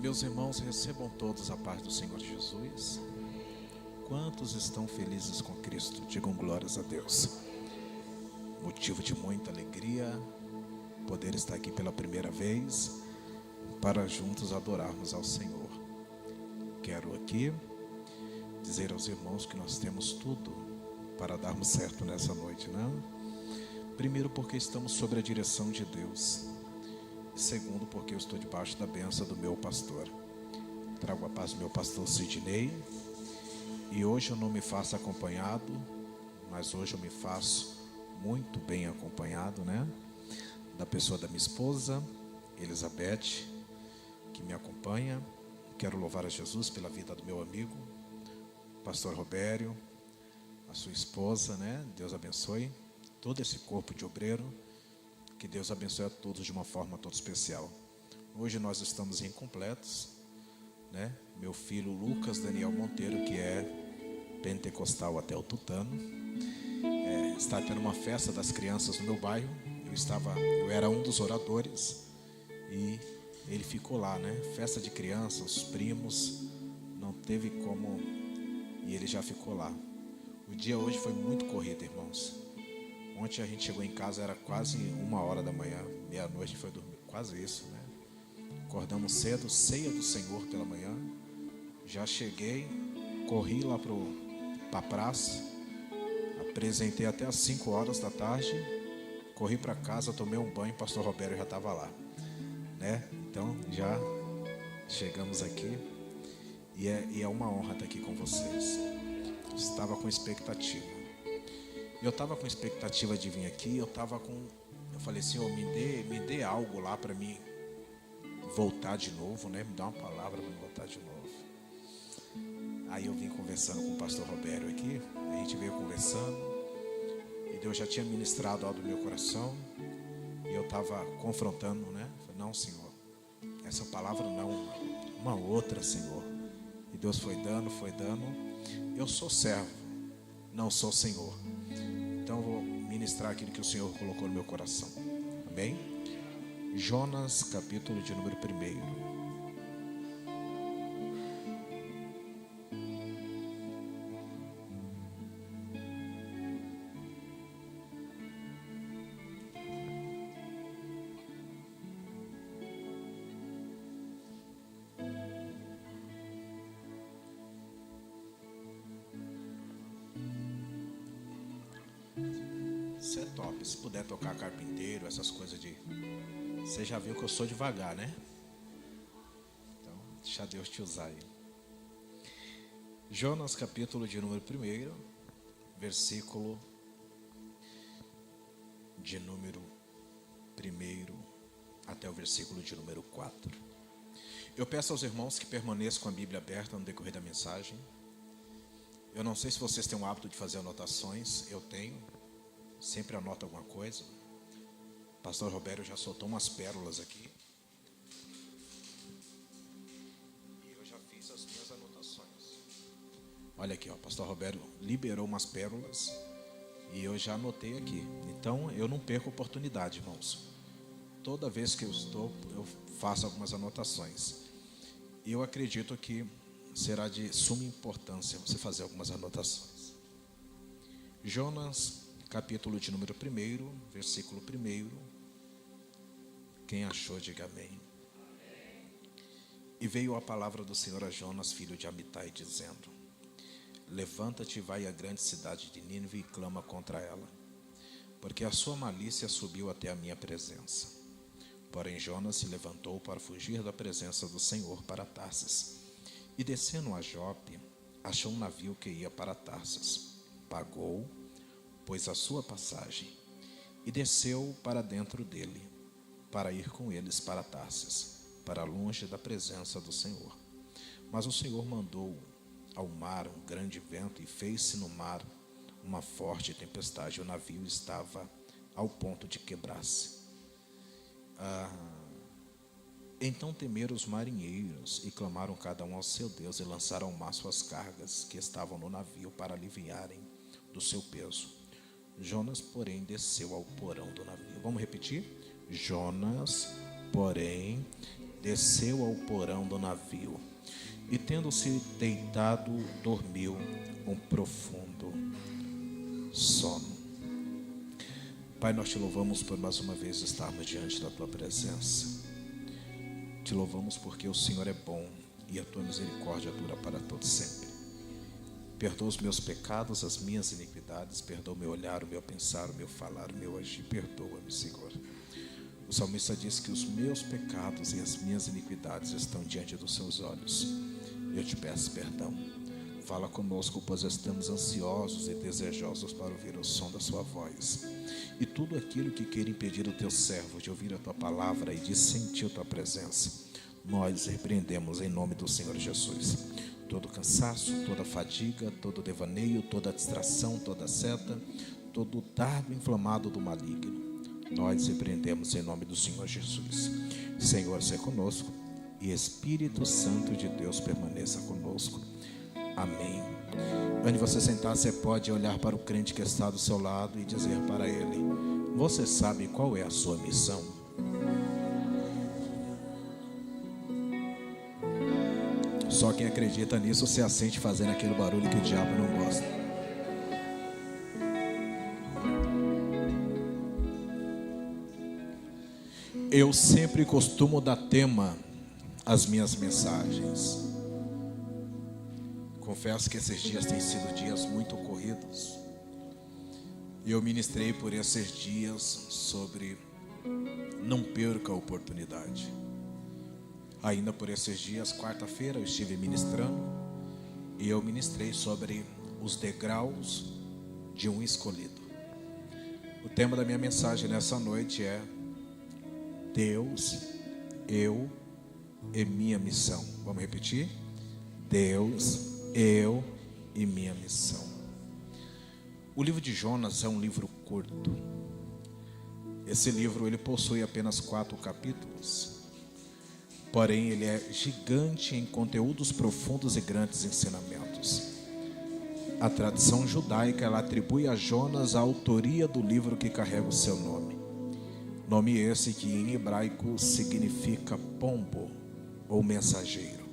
Meus irmãos, recebam todos a paz do Senhor Jesus. Quantos estão felizes com Cristo? Digam glórias a Deus. Motivo de muita alegria poder estar aqui pela primeira vez para juntos adorarmos ao Senhor. Quero aqui dizer aos irmãos que nós temos tudo para darmos certo nessa noite, né? Primeiro, porque estamos sob a direção de Deus. Segundo, porque eu estou debaixo da bênção do meu pastor. Trago a paz do meu pastor Sidney. E hoje eu não me faço acompanhado, mas hoje eu me faço muito bem acompanhado, né? Da pessoa da minha esposa, Elizabeth, que me acompanha. Quero louvar a Jesus pela vida do meu amigo, pastor Robério, a sua esposa, né? Deus abençoe todo esse corpo de obreiro. Que Deus abençoe a todos de uma forma toda especial. Hoje nós estamos incompletos, né? Meu filho Lucas Daniel Monteiro, que é pentecostal até o tutano, está tendo uma festa das crianças no meu bairro. Eu era um dos oradores e ele ficou lá, né? Festa de crianças, os primos, não teve como, e ele já ficou lá. O dia hoje foi muito corrido, irmãos. Ontem a gente chegou em casa, era quase 1h da manhã, meia-noite foi dormir, quase isso, né? Acordamos cedo, ceia do Senhor pela manhã. Já cheguei, corri lá para a praça, apresentei até às 5h da tarde, corri para casa, tomei um banho, pastor Roberto já estava lá, né? Então já chegamos aqui e é uma honra estar aqui com vocês. Estava com expectativa. Eu estava com expectativa de vir aqui. Eu falei, Senhor, me dê algo lá para mim voltar de novo, né? Me dá uma palavra para voltar de novo. Aí eu vim conversando com o pastor Roberto aqui. A gente veio conversando e Deus já tinha ministrado algo do meu coração. E eu estava confrontando, né? Falei, não, Senhor, essa palavra não, uma outra, Senhor. E Deus foi dando. Eu sou servo, não sou Senhor. Então eu vou ministrar aquilo que o Senhor colocou no meu coração. Amém? Jonas, capítulo de número 1. Isso é top. Se puder tocar carpinteiro, essas coisas de... Você já viu que eu sou devagar, né? Então, deixa Deus te usar aí. Jonas, capítulo de número 1, versículo de número 1 até o versículo de número 4. Eu peço aos irmãos que permaneçam com a Bíblia aberta no decorrer da mensagem. Eu não sei se vocês têm o hábito de fazer anotações. Eu tenho. Sempre anota alguma coisa. O pastor Roberto já soltou umas pérolas aqui. E eu já fiz as minhas anotações. Olha aqui, ó, o pastor Roberto liberou umas pérolas e eu já anotei aqui. Então eu não perco oportunidade, irmãos. Toda vez que eu faço algumas anotações. E eu acredito que será de suma importância você fazer algumas anotações. Jonas, capítulo de número 1, versículo 1. Quem achou, diga amém. E veio a palavra do Senhor a Jonas, filho de Amitai, dizendo: Levanta-te e vai à grande cidade de Nínive e clama contra ela, porque a sua malícia subiu até a minha presença. Porém Jonas se levantou para fugir da presença do Senhor para Tarsis. E descendo a Jope, achou um navio que ia para Tarsis. Pagou, pois, a sua passagem, e desceu para dentro dele, para ir com eles para Tarsis, para longe da presença do Senhor. Mas o Senhor mandou ao mar um grande vento, e fez-se no mar uma forte tempestade. O navio estava ao ponto de quebrar-se. Então temeram os marinheiros, e clamaram cada um ao seu Deus, e lançaram ao mar suas cargas que estavam no navio, para aliviarem do seu peso. Jonas, porém, desceu ao porão do navio. Vamos repetir? Jonas, porém, desceu ao porão do navio e, tendo-se deitado, dormiu um profundo sono. Pai, nós te louvamos por mais uma vez estarmos diante da tua presença. Te louvamos porque o Senhor é bom e a tua misericórdia dura para todo sempre. Perdoa os meus pecados, as minhas iniquidades, perdoa o meu olhar, o meu pensar, o meu falar, o meu agir. Perdoa-me, Senhor. O salmista diz que os meus pecados e as minhas iniquidades estão diante dos seus olhos. Eu te peço perdão. Fala conosco, pois estamos ansiosos e desejosos para ouvir o som da sua voz. E tudo aquilo que queira impedir o teu servo de ouvir a tua palavra e de sentir a tua presença, nós repreendemos em nome do Senhor Jesus. Todo cansaço, toda fadiga, todo devaneio, toda distração, toda seta, todo dardo inflamado do maligno, nós repreendemos em nome do Senhor Jesus. Senhor, seja conosco e Espírito Santo de Deus permaneça conosco. Amém. Antes de você sentar, você pode olhar para o crente que está do seu lado e dizer para ele: você sabe qual é a sua missão? Só quem acredita nisso se assente fazendo aquele barulho que o diabo não gosta. Eu sempre costumo dar tema às minhas mensagens. Confesso que esses dias têm sido dias muito corridos. E eu ministrei por esses dias sobre não perca a oportunidade. Ainda por esses dias, quarta-feira, eu estive ministrando e eu ministrei sobre os degraus de um escolhido. O tema da minha mensagem nessa noite é Deus, eu e minha missão. Vamos repetir? Deus, eu e minha missão. O livro de Jonas é um livro curto. Esse livro ele possui apenas 4 capítulos. Porém, ele é gigante em conteúdos profundos e grandes ensinamentos. A tradição judaica ela atribui a Jonas a autoria do livro que carrega o seu nome. Nome esse que em hebraico significa pombo ou mensageiro.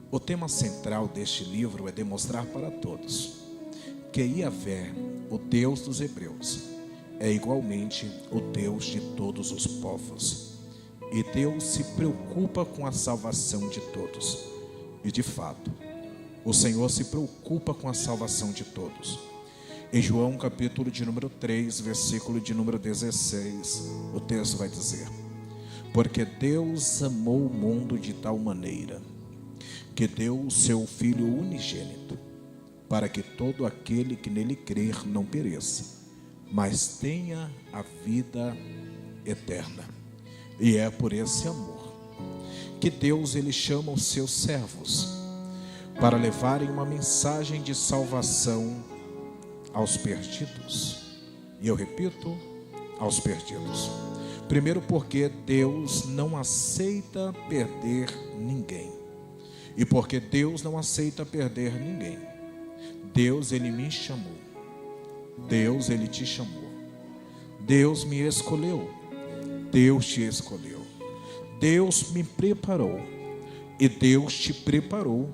O tema central deste livro é demonstrar para todos que Yahvé, o Deus dos hebreus, é igualmente o Deus de todos os povos. E Deus se preocupa com a salvação de todos. E de fato, o Senhor se preocupa com a salvação de todos. Em João capítulo de número 3, versículo de número 16, o texto vai dizer: porque Deus amou o mundo de tal maneira que deu o seu Filho unigênito, para que todo aquele que nele crer não pereça, mas tenha a vida eterna. E é por esse amor que Deus ele chama os seus servos para levarem uma mensagem de salvação aos perdidos. E eu repito, aos perdidos. Primeiro porque Deus não aceita perder ninguém. E porque Deus não aceita perder ninguém, Deus ele me chamou. Deus ele te chamou. Deus me escolheu. Deus te escolheu. Deus me preparou. E Deus te preparou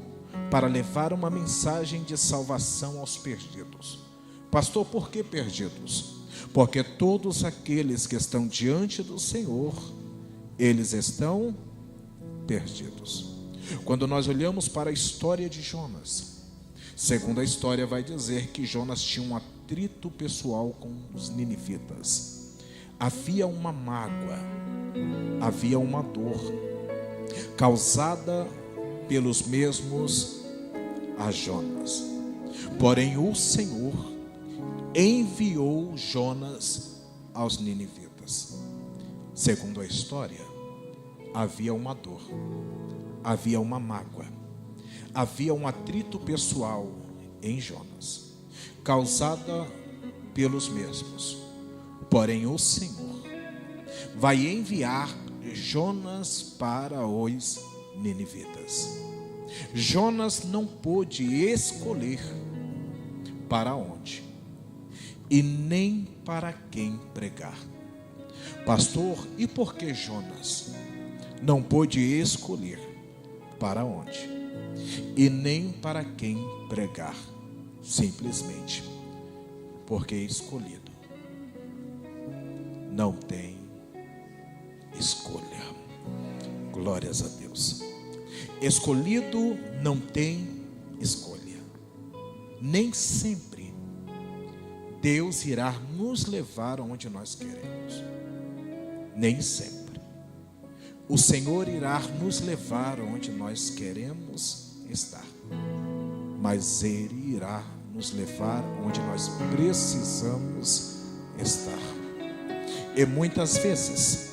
para levar uma mensagem de salvação aos perdidos. Pastor, por que perdidos? Porque todos aqueles que estão diante do Senhor, eles estão perdidos. Quando nós olhamos para a história de Jonas, segundo a história vai dizer que Jonas tinha um atrito pessoal com os ninivitas. Havia uma mágoa, havia uma dor causada pelos mesmos a Jonas. Porém o Senhor enviou Jonas aos ninivitas. Segundo a história, havia uma dor, havia uma mágoa, havia um atrito pessoal em Jonas, causada pelos mesmos. Porém o Senhor vai enviar Jonas para os ninivitas. Jonas não pôde escolher para onde e nem para quem pregar. Pastor, e por que Jonas? não pôde escolher para onde e nem para quem pregar, simplesmente porque escolhido não tem escolha. Glórias a Deus. Escolhido não tem escolha. Nem sempre Deus irá nos levar aonde nós queremos. Nem sempre o Senhor irá nos levar aonde nós queremos estar, mas Ele irá nos levar onde nós precisamos estar. E muitas vezes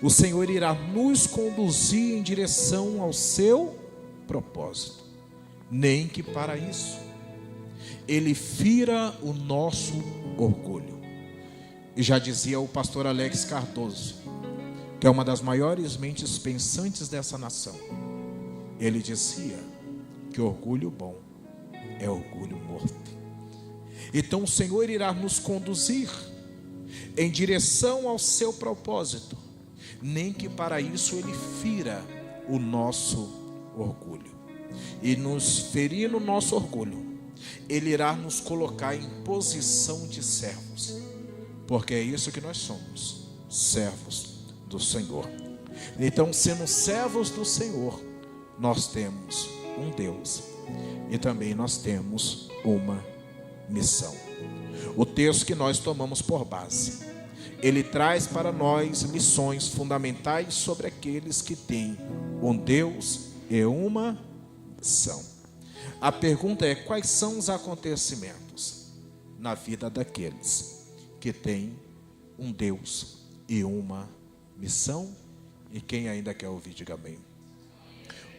o Senhor irá nos conduzir em direção ao seu propósito, nem que para isso Ele fira o nosso orgulho. E já dizia o pastor Alex Cardoso, que é uma das maiores mentes pensantes dessa nação, ele dizia que orgulho bom é orgulho morto. Então o Senhor irá nos conduzir em direção ao seu propósito, nem que para isso Ele fira o nosso orgulho. E nos ferir no nosso orgulho, Ele irá nos colocar em posição de servos, porque é isso que nós somos, servos do Senhor. Então, sendo servos do Senhor, nós temos um Deus e também nós temos uma missão. O texto que nós tomamos por base, ele traz para nós lições fundamentais sobre aqueles que têm um Deus e uma missão. A pergunta é: quais são os acontecimentos na vida daqueles que têm um Deus e uma missão? E quem ainda quer ouvir, diga amém.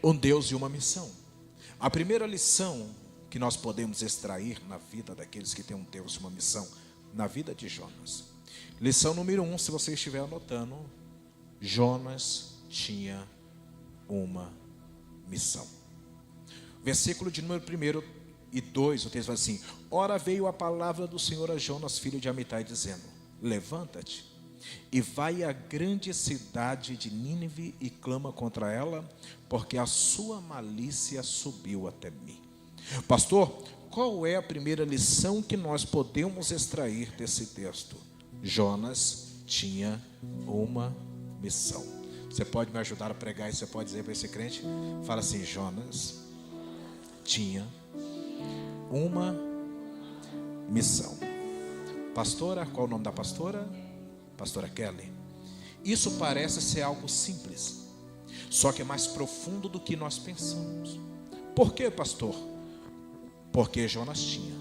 Um Deus e uma missão. A primeira lição que nós podemos extrair na vida daqueles que têm um Deus e uma missão, na vida de Jonas. Lição número 1, se você estiver anotando: Jonas tinha uma missão. Versículo de número 1 e 2, o texto fala assim: ora veio a palavra do Senhor a Jonas, filho de Amitai, dizendo: levanta-te e vai à grande cidade de Nínive e clama contra ela, porque a sua malícia subiu até mim. Pastor, qual é a primeira lição que nós podemos extrair desse texto? Jonas tinha uma missão. Você pode me ajudar a pregar e você pode dizer para esse crente? Fala assim: Jonas tinha uma missão. Pastora, qual o nome da pastora? Pastora Kelly. Isso parece ser algo simples, só que é mais profundo do que nós pensamos. Por quê, pastor? Porque Jonas tinha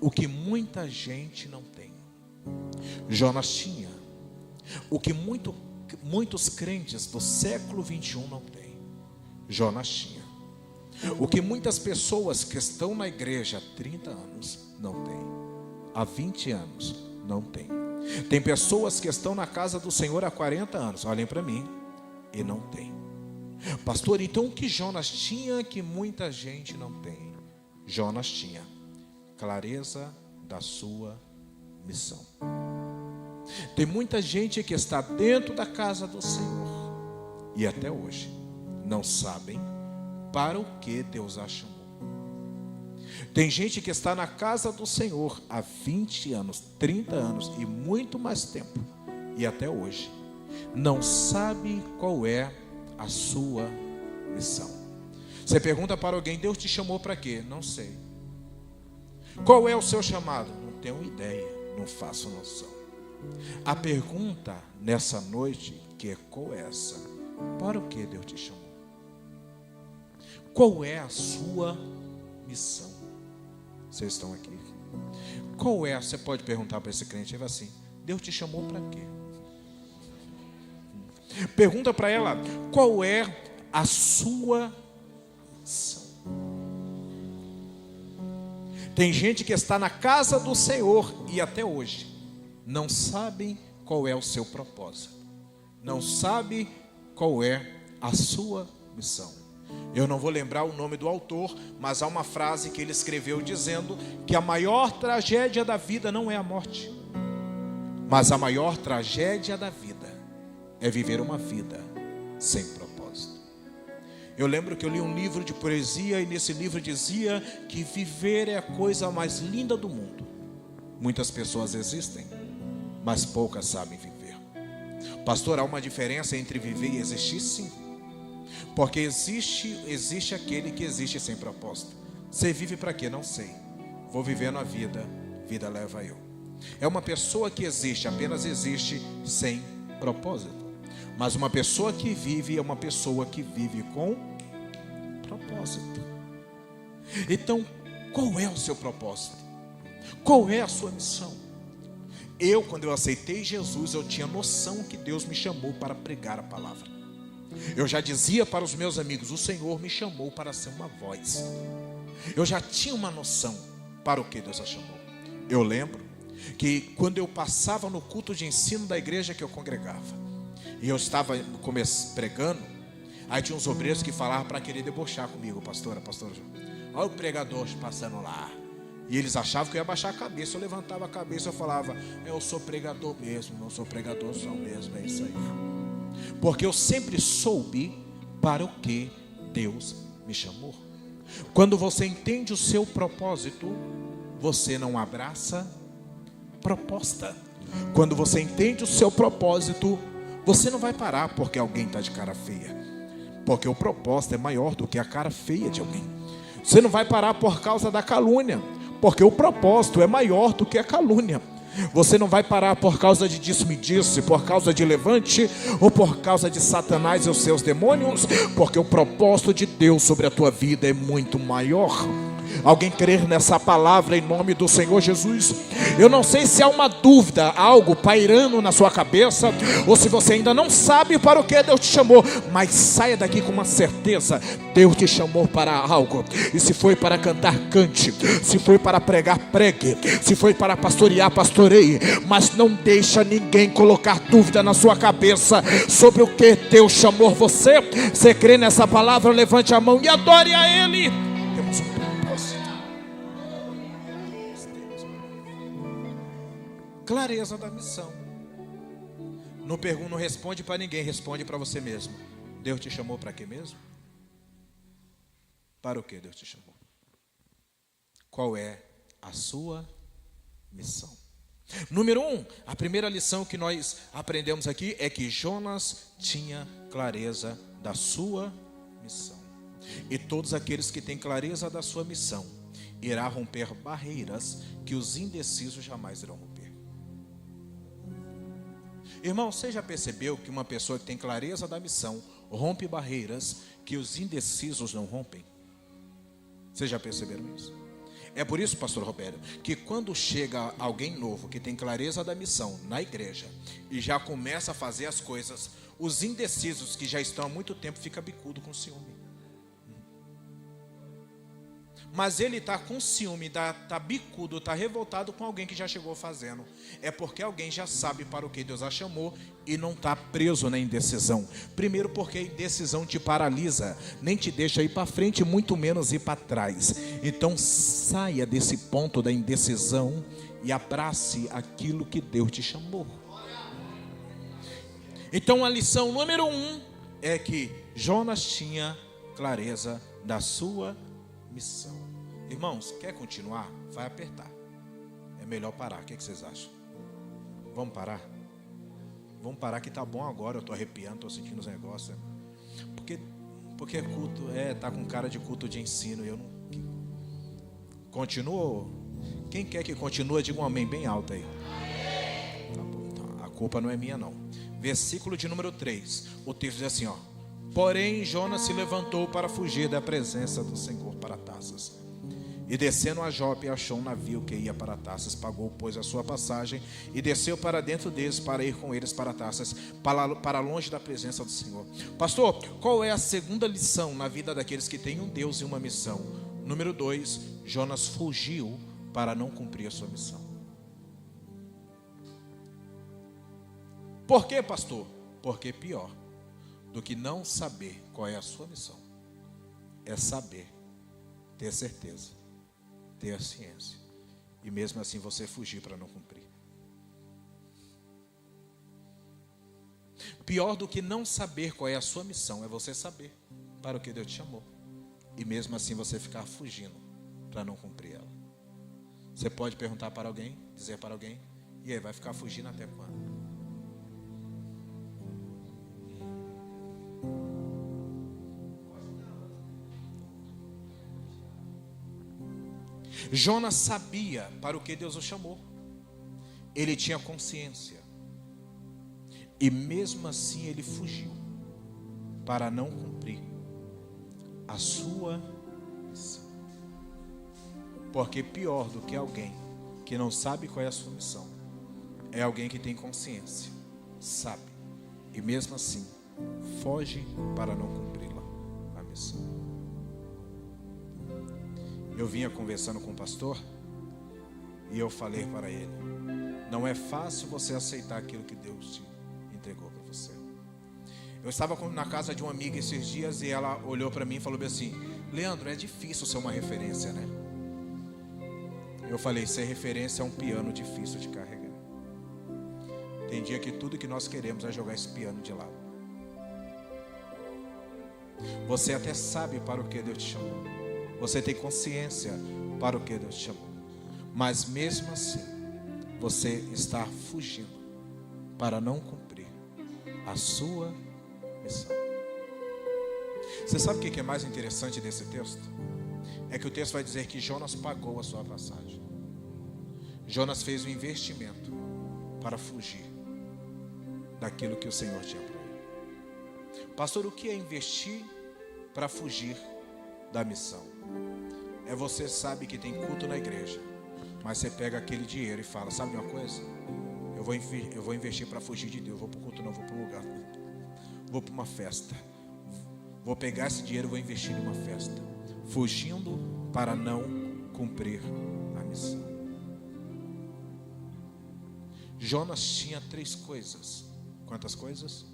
o que muita gente não tem. Jonas tinha o que muitos crentes do século 21 não têm. Jonas tinha o que muitas pessoas que estão na igreja há 30 anos não têm, há 20 anos não têm. Tem pessoas que estão na casa do Senhor há 40 anos, olhem para mim, e não tem. Pastor, então o que Jonas tinha que muita gente não tem? Jonas tinha clareza da sua missão. Tem muita gente que está dentro da casa do Senhor e até hoje não sabem para o que Deus a chamou. Tem gente que está na casa do Senhor há 20 anos, 30 anos e muito mais tempo, e até hoje não sabe qual é a sua missão. Você pergunta para alguém: Deus te chamou para quê? Não sei. Qual é o seu chamado? Não tenho ideia, não faço noção. A pergunta nessa noite que é: qual é essa? Para o que Deus te chamou? Qual é a sua missão? Vocês estão aqui? Qual é? Você pode perguntar para esse crente, ele vai assim: Deus te chamou para quê? Pergunta para ela: qual é a sua missão? Tem gente que está na casa do Senhor e até hoje não sabem qual é o seu propósito, não sabe qual é a sua missão. Eu não vou lembrar o nome do autor, mas há uma frase que ele escreveu dizendo que a maior tragédia da vida não é a morte, mas a maior tragédia da vida é viver uma vida sem propósito. Eu lembro que eu li um livro de poesia e nesse livro dizia que viver é a coisa mais linda do mundo. Muitas pessoas existem, mas poucas sabem viver. Pastor, há uma diferença entre viver e existir? Sim. Porque existe aquele que existe sem propósito. Você vive para quê? Não sei. Vou vivendo a vida, vida leva eu. É uma pessoa que existe, apenas existe sem propósito. Mas uma pessoa que vive é uma pessoa que vive com propósito. Então, qual é o seu propósito? Qual é a sua missão? Quando eu aceitei Jesus, eu tinha noção que Deus me chamou para pregar a palavra. Eu já dizia para os meus amigos, o Senhor me chamou para ser uma voz. Eu já tinha uma noção para o que Deus a chamou. Eu lembro que quando eu passava no culto de ensino da igreja que eu congregava, e eu estava pregando, aí tinha uns obreiros que falavam para querer debochar comigo, pastora, olha o pregador passando lá. E eles achavam que eu ia baixar a cabeça. Eu levantava a cabeça e falava, eu sou pregador mesmo, não sou pregador só mesmo, é isso aí. Porque eu sempre soube para o que Deus me chamou. Quando você entende o seu propósito, você não abraça proposta. Quando você entende o seu propósito, você não vai parar porque alguém está de cara feia. Porque o propósito é maior do que a cara feia de alguém. Você não vai parar por causa da calúnia, porque o propósito é maior do que a calúnia. Você não vai parar por causa de disse-me-disse, por causa de levante, ou por causa de Satanás e os seus demônios, porque o propósito de Deus sobre a tua vida é muito maior. Alguém crer nessa palavra em nome do Senhor Jesus? Eu não sei se há uma dúvida, algo pairando na sua cabeça, ou se você ainda não sabe para o que Deus te chamou, mas saia daqui com uma certeza: Deus te chamou para algo. E se foi para cantar, cante. Se foi para pregar, pregue. Se foi para pastorear, pastoreie. Mas não deixa ninguém colocar dúvida na sua cabeça sobre o que Deus chamou você. Você crê nessa palavra? Levante a mão e adore a Ele. Temos um propósito. Clareza da missão. Não responde para ninguém, responde para você mesmo. Deus te chamou para quê mesmo? Para o que Deus te chamou? Qual é a sua missão? Número 1, a primeira lição que nós aprendemos aqui é que Jonas tinha clareza da sua missão. E todos aqueles que têm clareza da sua missão irá romper barreiras que os indecisos jamais irão romper. Irmão, você já percebeu que uma pessoa que tem clareza da missão rompe barreiras que os indecisos não rompem? Vocês já perceberam isso? É por isso, pastor Roberto, que quando chega alguém novo que tem clareza da missão na igreja e já começa a fazer as coisas, os indecisos que já estão há muito tempo ficam bicudo com ciúme. Mas ele está com ciúme, está bicudo, está revoltado com alguém que já chegou fazendo. É porque alguém já sabe para o que Deus a chamou e não está preso na indecisão. Primeiro porque a indecisão te paralisa, nem te deixa ir para frente, muito menos ir para trás. Então saia desse ponto da indecisão e abrace aquilo que Deus te chamou. Então a lição número 1 é que Jonas tinha clareza da sua missão. Irmãos, quer continuar? Vai apertar. É melhor parar. O que vocês acham? Vamos parar? Vamos parar que tá bom agora. Eu tô arrepiando, tô sentindo os negócios. Porque é culto, tá com cara de culto de ensino. Eu não. Continua? Quem quer que continue, diga um amém bem alto aí. Tá bom, então, a culpa não é minha não. Versículo de número 3. O texto diz assim, ó: porém Jonas se levantou para fugir da presença do Senhor para Tarsas. E descendo a Jope, achou um navio que ia para Tarsas, pagou, pois, a sua passagem, e desceu para dentro deles para ir com eles para Tarsas, para longe da presença do Senhor. Pastor, qual é a segunda lição na vida daqueles que têm um Deus e uma missão? Número 2, Jonas fugiu para não cumprir a sua missão. Por quê, pastor? Porque pior do que não saber qual é a sua missão é saber, ter certeza, ter a ciência e mesmo assim você fugir para não cumprir. Pior do que não saber qual é a sua missão é você saber para o que Deus te chamou e mesmo assim você ficar fugindo para não cumprir ela. Você pode perguntar para alguém, dizer para alguém: e aí, vai ficar fugindo até quando? Jonas sabia para o que Deus o chamou. Ele tinha consciência. E mesmo assim ele fugiu para não cumprir a sua missão. Porque pior do que alguém que não sabe qual é a sua missão é alguém que tem consciência, sabe, e mesmo assim foge para não cumpri-la, a missão. Eu vinha conversando com o pastor e eu falei para ele: não é fácil você aceitar aquilo que Deus te entregou para você. Eu estava na casa de uma amiga esses dias e ela olhou para mim e falou assim: Leandro, é difícil ser uma referência, né? Eu falei: ser referência é um piano difícil de carregar. Tem dia que tudo que nós queremos é jogar esse piano de lado. Você até sabe para o que Deus te chamou. Você tem consciência para o que Deus te chamou. Mas mesmo assim, você está fugindo para não cumprir a sua missão. Você sabe o que é mais interessante desse texto? É que o texto vai dizer que Jonas pagou a sua passagem. Jonas fez um investimento para fugir daquilo que o Senhor tinha para ele. Pastor, o que é investir para fugir da missão? É você sabe que tem culto na igreja, mas você pega aquele dinheiro e fala: sabe uma coisa? Eu vou investir para fugir de Deus. Vou para o culto, não vou para um lugar. Vou para uma festa. Vou pegar esse dinheiro e vou investir em uma festa. Fugindo para não cumprir a missão. Jonas tinha 3 coisas. Quantas coisas?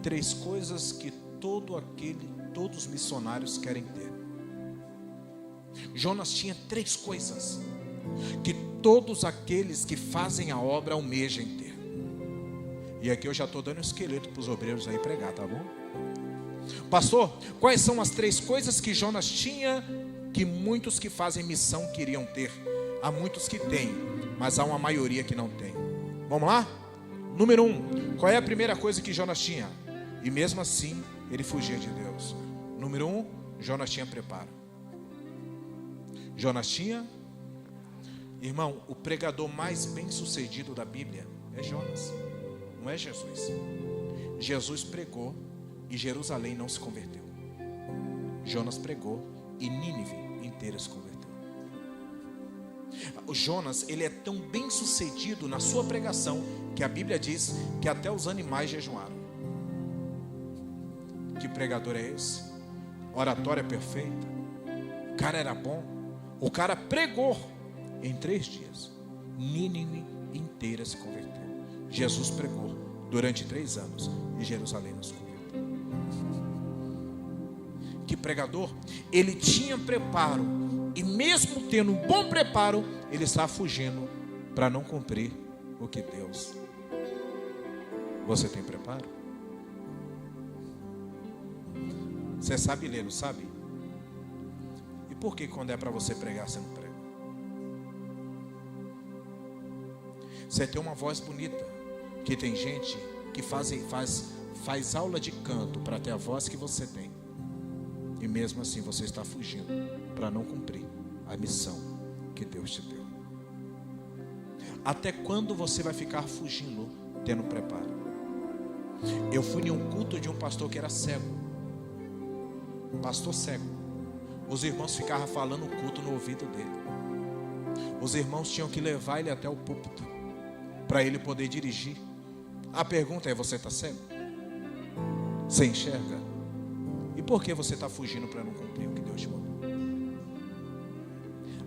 3 coisas que todos os missionários querem ter. Jonas tinha 3 coisas que todos aqueles que fazem a obra almejam ter. E aqui eu já estou dando um esqueleto para os obreiros aí pregar, tá bom? Pastor, quais são as 3 coisas que Jonas tinha que muitos que fazem missão queriam ter? Há muitos que têm, mas há uma maioria que não tem. Vamos lá? Número 1, qual é a primeira coisa que Jonas tinha? E mesmo assim ele fugia de Deus. Número 1, Jonas tinha preparo. Jonas tinha. Irmão, o pregador mais bem sucedido da Bíblia é Jonas, não é Jesus. Jesus pregou e Jerusalém não se converteu. Jonas pregou e Nínive inteira se converteu. O Jonas, ele é tão bem sucedido na sua pregação que a Bíblia diz que até os animais jejuaram. Que pregador é esse? Oratória perfeita. O cara era bom. O cara pregou. Em 3 dias, Nínive inteira se converteu. Jesus pregou durante 3 anos e Jerusalém não se converteu. Que pregador? Ele tinha preparo e mesmo tendo um bom preparo, ele estava fugindo para não cumprir o que Deus. Você tem preparo? Você sabe ler, não sabe? E por que quando é para você pregar, você não prega? Você tem uma voz bonita, que tem gente que faz aula de canto para ter a voz que você tem. E mesmo assim você está fugindo para não cumprir a missão que Deus te deu. Até quando você vai ficar fugindo, tendo preparo? Eu fui em um culto de um pastor que era cego. Pastor cego. Os irmãos ficavam falando o culto no ouvido dele. Os irmãos tinham que levar ele até o púlpito para ele poder dirigir. A pergunta é: você está cego? Você enxerga? E por que você está fugindo para não cumprir o que Deus te mandou?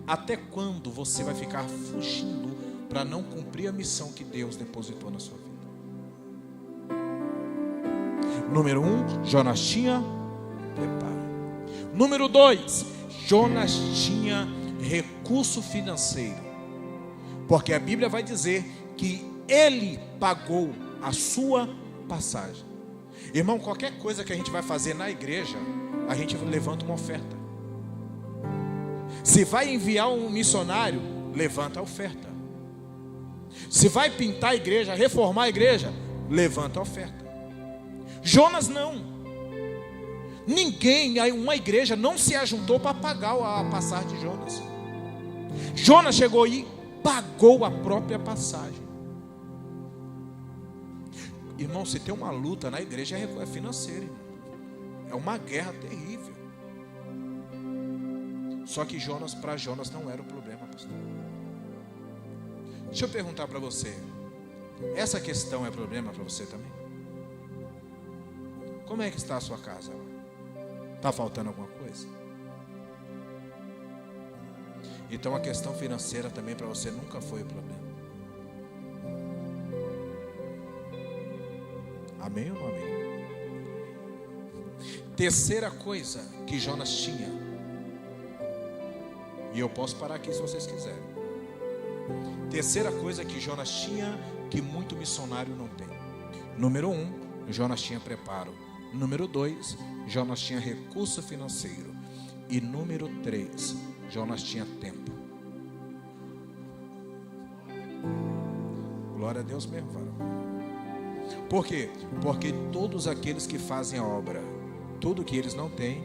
Até quando você vai ficar fugindo para não cumprir a missão que Deus depositou na sua vida? Número 1, Jonas tinha preparo. Número 2, Jonas tinha recurso financeiro. Porque a Bíblia vai dizer que ele pagou a sua passagem. Irmão, qualquer coisa que a gente vai fazer na igreja, a gente levanta uma oferta. Se vai enviar um missionário, levanta a oferta. Se vai pintar a igreja, reformar a igreja, levanta a oferta. Jonas não. Ninguém, uma igreja não se ajuntou para pagar a passagem de Jonas. Jonas chegou e pagou a própria passagem. Irmão, se tem uma luta na igreja é financeira, irmão. É uma guerra terrível. Só que para Jonas não era o problema, pastor. Deixa eu perguntar para você, essa questão é problema para você também? Como é que está a sua casa? Está faltando alguma coisa? Então a questão financeira também para você nunca foi o problema. Amém ou não amém? Terceira coisa que Jonas tinha, e eu posso parar aqui se vocês quiserem. Terceira coisa que Jonas tinha, que muito missionário não tem. Número 1, Jonas tinha preparo. Número 2, Jonas tinha recurso financeiro. E número 3, Jonas tinha tempo. Glória a Deus mesmo, varão. Por quê? Porque todos aqueles que fazem a obra, tudo que eles não têm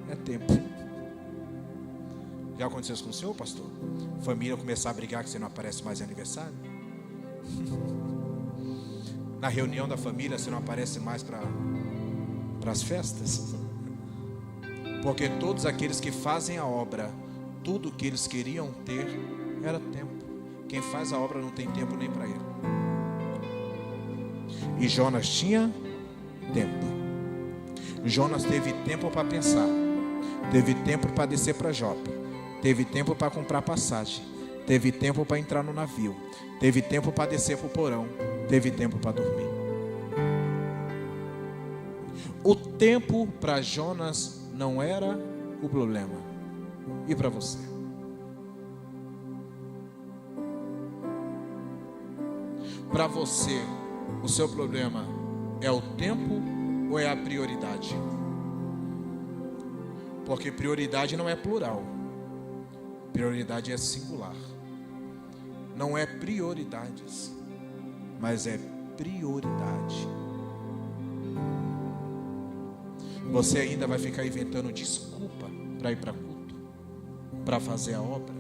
é tempo. Já aconteceu isso com o senhor, pastor? Família começar a brigar que você não aparece mais em aniversário? Na reunião da família você não aparece mais para as festas? Porque todos aqueles que fazem a obra, tudo que eles queriam ter era tempo. Quem faz a obra não tem tempo nem para ele. E Jonas tinha tempo. Jonas teve tempo para pensar, teve tempo para descer para Jope, teve tempo para comprar passagem, teve tempo para entrar no navio, teve tempo para descer para o porão, teve tempo para dormir. O tempo para Jonas não era o problema. E para você? Para você, o seu problema é o tempo ou é a prioridade? Porque prioridade não é plural. Prioridade é singular. Não é prioridades, mas é prioridade. Você ainda vai ficar inventando desculpa para ir para culto, para fazer a obra.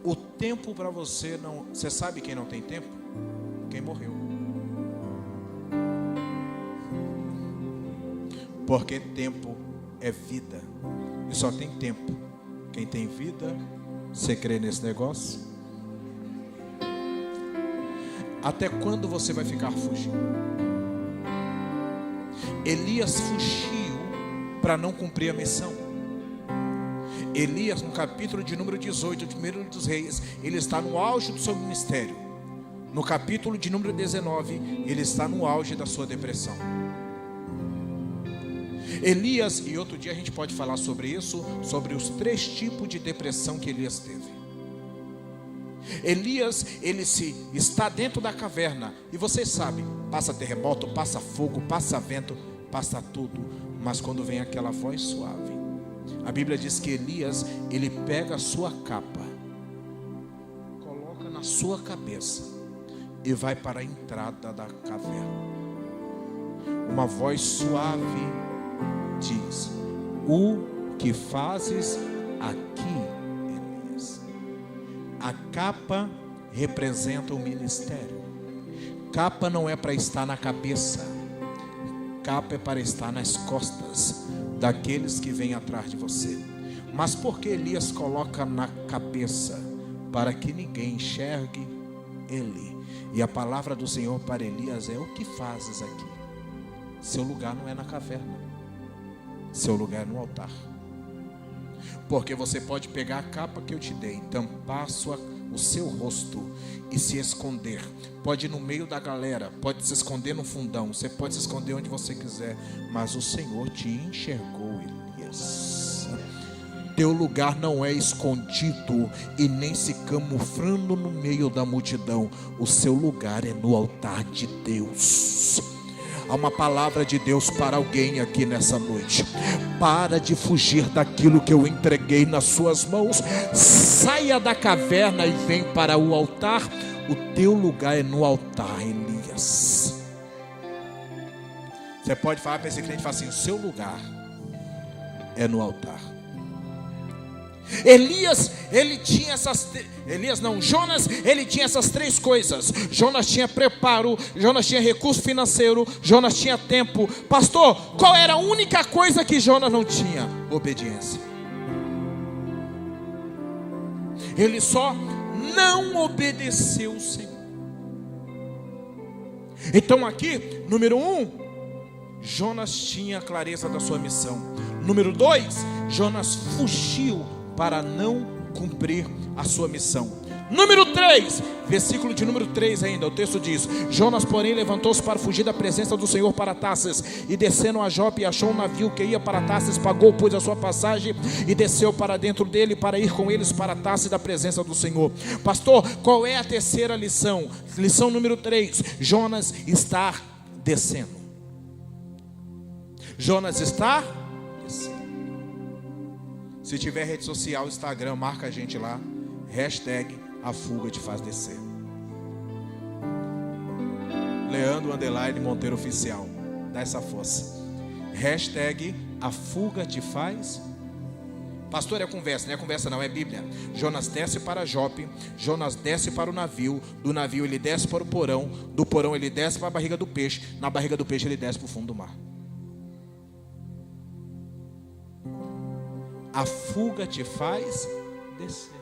O tempo para você não... Você sabe quem não tem tempo? Quem morreu. Porque tempo é vida. E só tem tempo quem tem vida. Você crê nesse negócio? Até quando você vai ficar fugindo? Elias fugiu para não cumprir a missão. Elias, no capítulo de número 18 de 1 dos Reis, ele está no auge do seu ministério. No capítulo de número 19, ele está no auge da sua depressão. Elias, e outro dia a gente pode falar sobre isso, sobre os 3 tipos de depressão que Elias teve. Elias, ele está dentro da caverna, e vocês sabem, passa terremoto, passa fogo, passa vento, passa tudo, mas quando vem aquela voz suave, a Bíblia diz que Elias, ele pega a sua capa, coloca na sua cabeça e vai para a entrada da caverna. Uma voz suave diz: o que fazes aqui, Elias? A capa representa o ministério. Capa não é para estar na cabeça, capa é para estar nas costas daqueles que vêm atrás de você. Mas por que Elias coloca na cabeça? Para que ninguém enxergue ele. E a palavra do Senhor para Elias é: o que fazes aqui? Seu lugar não é na caverna, seu lugar é no altar. Porque você pode pegar a capa que eu te dei, tampar o seu rosto e se esconder. Pode ir no meio da galera, pode se esconder no fundão, você pode se esconder onde você quiser, mas o Senhor te enxergou, Elias. teu lugar não é escondido e nem se camuflando no meio da multidão. O seu lugar é no altar de Deus. Há uma palavra de Deus para alguém aqui nessa noite. Para de fugir daquilo que eu entreguei nas suas mãos. Saia da caverna e vem para o altar. O teu lugar é no altar, Elias. Você pode falar para esse crente e falar assim: o seu lugar é no altar. Jonas, ele tinha essas três coisas. Jonas tinha preparo, Jonas tinha recurso financeiro, Jonas tinha tempo. Pastor, qual era a única coisa que Jonas não tinha? Obediência. Ele só não obedeceu o Senhor. Então aqui, número 1, Jonas tinha clareza da sua missão. Número 2, Jonas fugiu para não cumprir a sua missão. Número 3, versículo de número 3 ainda, o texto diz: Jonas, porém, levantou-se para fugir da presença do Senhor para Tarsis, e descendo a Jope, achou um navio que ia para Tarsis, pagou, pois, a sua passagem, e desceu para dentro dele, para ir com eles para Tarsis da presença do Senhor. Pastor, qual é a terceira lição? Lição número 3, Jonas está descendo. Jonas está descendo. Se tiver rede social, Instagram, marca a gente lá. Hashtag a fuga te faz descer. Leandro _ Monteiro Oficial. Dá essa força. Hashtag a fuga te faz. Pastor, é conversa, não é conversa não, é Bíblia. Jonas desce para Jope, Jonas desce para o navio, do navio ele desce para o porão, do porão ele desce para a barriga do peixe, na barriga do peixe ele desce para o fundo do mar. A fuga te faz descer.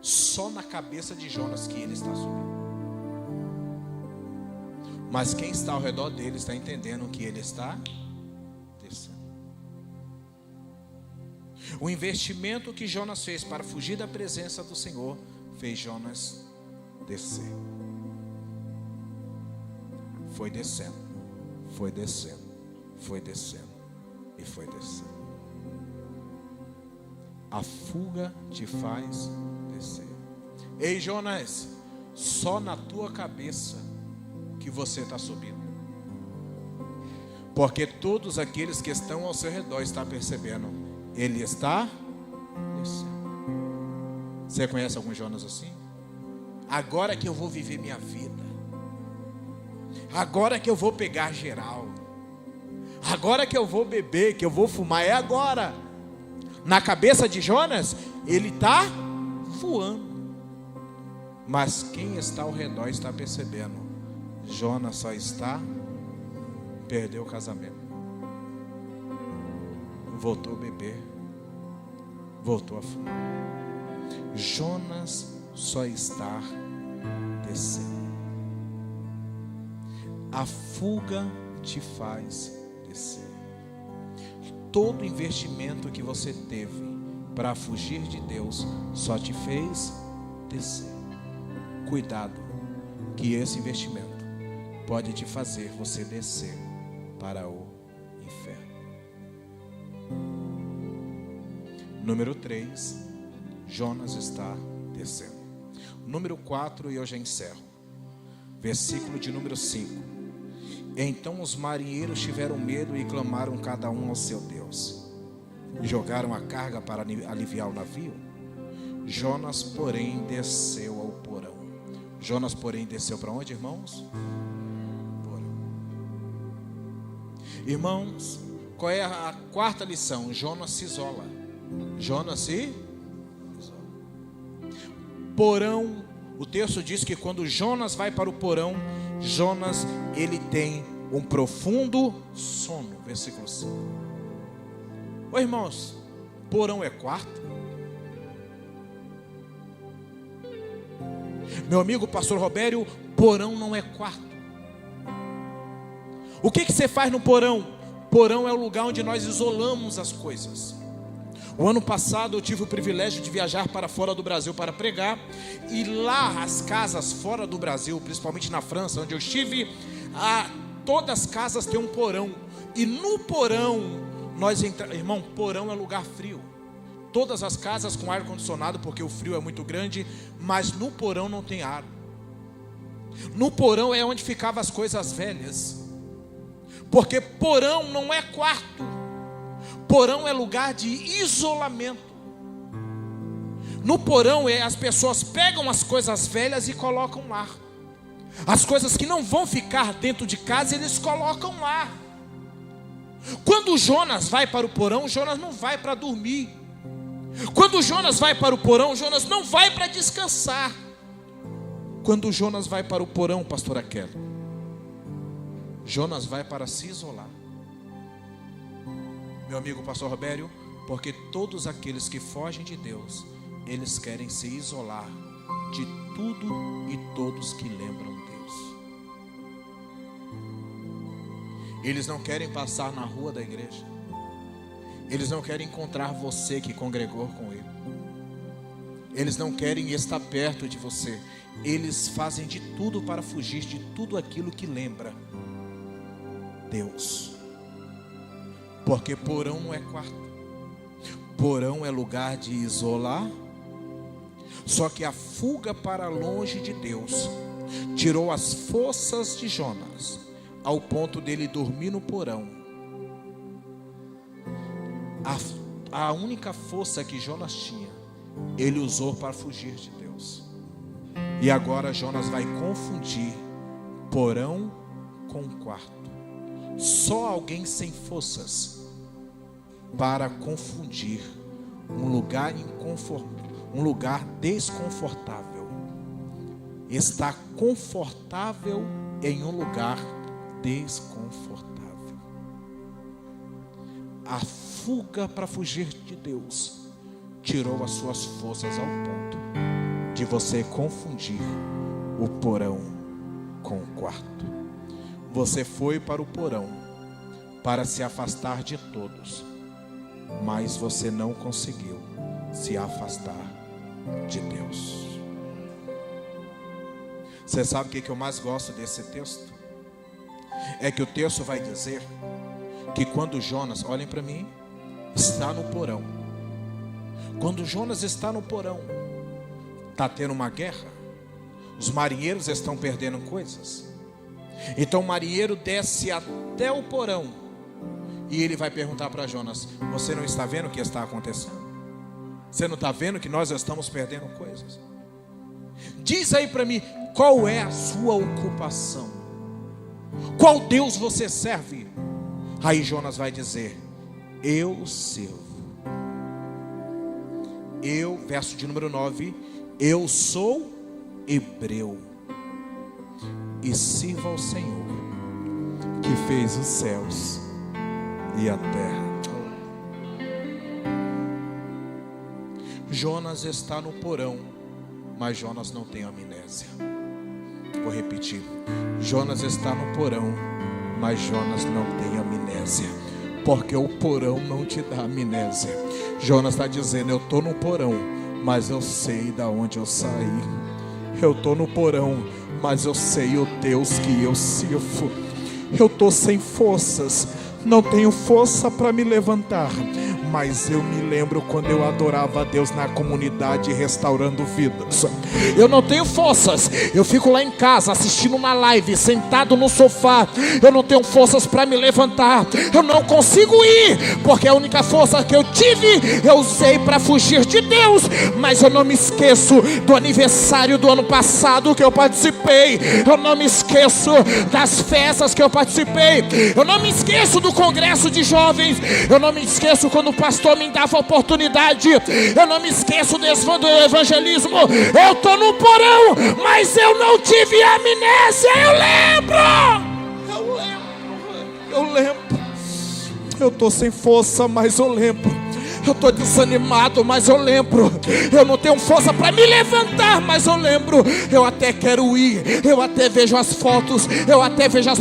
Só na cabeça de Jonas que ele está subindo. Mas quem está ao redor dele está entendendo que ele está descendo. O investimento que Jonas fez para fugir da presença do Senhor fez Jonas descer. Foi descendo, foi descendo, foi descendo e foi descendo. A fuga te faz descer. Ei, Jonas, só na tua cabeça que você está subindo, porque todos aqueles que estão ao seu redor estão percebendo, ele está descendo. Você conhece algum Jonas assim? Agora que eu vou viver minha vida, agora que eu vou pegar geral, agora que eu vou beber, que eu vou fumar, é agora. Na cabeça de Jonas, ele está voando. Mas quem está ao redor está percebendo, Jonas só está, perdeu o casamento, voltou a beber, voltou a fumar. Jonas só está descendo. A fuga te faz descer. Todo investimento que você teve para fugir de Deus só te fez descer. Cuidado, que esse investimento pode te fazer você descer para o inferno. Número 3, Jonas está descendo. Número 4, e eu já encerro. Versículo de número 5. Então os marinheiros tiveram medo e clamaram cada um ao seu Deus. E jogaram a carga para aliviar o navio. Jonas, porém, desceu ao porão. Jonas, porém, desceu para onde, irmãos? Porão. Irmãos, qual é a quarta lição? Jonas se isola. Jonas se isola. Porão, o texto diz que quando Jonas vai para o porão, Jonas, ele tem um profundo sono. Versículo 5. Ô irmãos, porão é quarto? Meu amigo pastor Robério, porão não é quarto. O que você faz no porão? Porão é o lugar onde nós isolamos as coisas. O ano passado eu tive o privilégio de viajar para fora do Brasil para pregar. E lá as casas fora do Brasil, principalmente na França, onde eu estive, todas as casas têm um porão. E no porão Irmão, porão é lugar frio. Todas as casas com ar condicionado, porque o frio é muito grande, mas no porão não tem ar. No porão é onde ficavam as coisas velhas, porque porão não é quarto, porão é lugar de isolamento. No porão as pessoas pegam as coisas velhas e colocam lá. As coisas que não vão ficar dentro de casa, eles colocam lá. Quando Jonas vai para o porão, Jonas não vai para dormir. Quando Jonas vai para o porão, Jonas não vai para descansar. Quando Jonas vai para o porão, pastora Kelly, Jonas vai para se isolar. Meu amigo pastor Robério, porque todos aqueles que fogem de Deus, eles querem se isolar de tudo e todos que lembram Deus. Eles não querem passar na rua da igreja. Eles não querem encontrar você que congregou com ele. Eles não querem estar perto de você. Eles fazem de tudo para fugir de tudo aquilo que lembra Deus. Porque porão não é quarto. Porão é lugar de isolar. Só que a fuga para longe de Deus tirou as forças de Jonas, ao ponto dele dormir no porão. A única força que Jonas tinha, ele usou para fugir de Deus. E agora Jonas vai confundir porão com quarto. Só alguém sem forças para confundir um lugar desconfortável. Está confortável em um lugar desconfortável. A fuga para fugir de Deus tirou as suas forças ao ponto de você confundir o porão com o quarto. Você foi para o porão para se afastar de todos, mas você não conseguiu se afastar de Deus. Você sabe o que eu mais gosto desse texto? É que o texto vai dizer que quando Jonas, olhem para mim, está no porão. Quando Jonas está no porão, está tendo uma guerra. Os marinheiros estão perdendo coisas. Então o marinheiro desce até o porão e ele vai perguntar para Jonas: você não está vendo o que está acontecendo? Você não está vendo que nós estamos perdendo coisas? Diz aí para mim, qual é a sua ocupação? Qual Deus você serve? Aí Jonas vai dizer: eu sirvo. Verso de número 9, eu sou hebreu e sirvo ao Senhor que fez os céus e a terra. Jonas está no porão, mas Jonas não tem amnésia. Vou repetir: Jonas está no porão, mas Jonas não tem amnésia, porque o porão não te dá amnésia. Jonas está dizendo: eu estou no porão, mas eu sei de onde eu saí. Eu estou no porão, mas eu sei o Deus que eu sirvo. Eu estou sem forças, não tenho força para me levantar, mas eu me lembro quando eu adorava a Deus na comunidade restaurando vidas. Eu não tenho forças, eu fico lá em casa assistindo uma live, sentado no sofá. Eu não tenho forças para me levantar, eu não consigo ir, porque a única força que eu tive, eu usei para fugir de Deus. Mas eu não me esqueço do aniversário do ano passado que eu participei. Eu não me esqueço das festas que eu participei. Eu não me esqueço do congresso de jovens. Eu não me esqueço quando o pastor me dava oportunidade. Eu não me esqueço do evangelismo. Eu estou no porão, mas eu não tive amnésia. Eu lembro. Eu estou sem força, mas eu lembro. Eu estou desanimado, mas eu lembro. Eu não tenho força para me levantar, mas eu lembro. Eu até quero ir. Eu até vejo as fotos. Eu até vejo as